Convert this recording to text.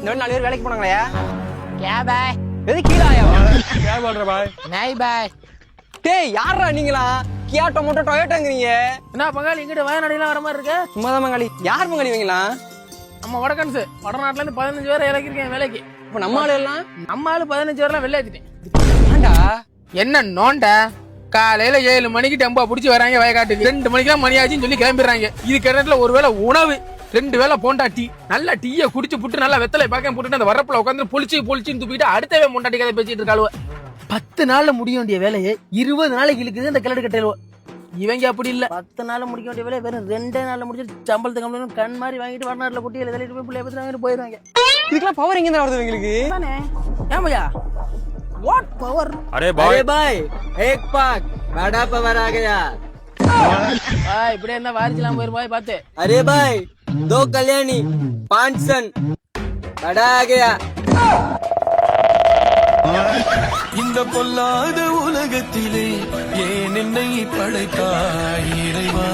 இந்த மாதிரி 4 பேர் வேலைக்கு போனாங்களே क्या भाई எது கீழாயா क्या बोल रहा भाई नहीं भाई டேய் யாரா நீங்களா கியா டொமேட்டோ டொயோட்டோங்கறீங்க என்ன பங்காளி இங்கிட்ட வயநாடுலாம் வர மாதிரி இருக்கு சும்மா தான் மங்காளி யார் மங்காளி இவங்களா நம்ம வடக்கன்ஸ் வடநாட்டுல இருந்து 15 பேரை இறக்கிருக்கேன் வேலைக்கு இப்ப நம்ம ஆளு எல்லாம் நம்ம ஆளு 15 பேர்லாம் வெளில ஏத்திட்டேன் ஏன்டா என்ன நோண்ட காலையில 7 மணிக்கு டெம்போ புடிச்சு வராங்க வயக்காட்டுக்கு 2 மணிக்கெல்லாம் மணி ஆச்சுன்னு சொல்லி கிளம்பிடுறாங்க இதுக்கு இடத்துல ஒருவேளை உணவு 2 வேளை போண்டா டீ நல்லா டீயை குடிச்சு புட்டு நல்லா வெத்தலை பாக்க போட்டுட்டு அந்த வரப்புல உட்காந்து பொலிச்சுன்னு துப்பிட்டு அடுத்தவே மொண்டாட்டி கதை பேசிட்டு இருக்காளுவ 10 நாள்ல முடிய வேண்டிய வேலையை 20 நாளைக்கு இழுக்குது இந்த கிளடு கட்டையில இவங்க அப்படி இல்ல 10 நாள்ல முடிக்க வேண்டிய வேலையை வெறும் 2 நாள்ல முடிச்சு சம்பளத்துக்கு கம்பளம் கண் மாதிரி வாங்கிட்டு வடநாட்டுல குட்டியில தள்ளிட்டு போய் பிள்ளைய பத்தி வாங்கிட்டு போயிருவாங்க இதுக்கெல்லாம் பவர் எங்க இருந்து வருது இவங்களுக்கு தானே ஏன் பையா வாட் பவர் अरे भाई भाई एक पाक बड़ा पावर आ गया இப்படியே என்ன வாரிச்சலாம் போயிரு பாய் பாத்து अरे भाई 2 कल्याणी 5 सन बड़ा आ गया இந்த பொல்லாத உலகத்திலே ஏன் என்னை படைத்தாய் இறைவா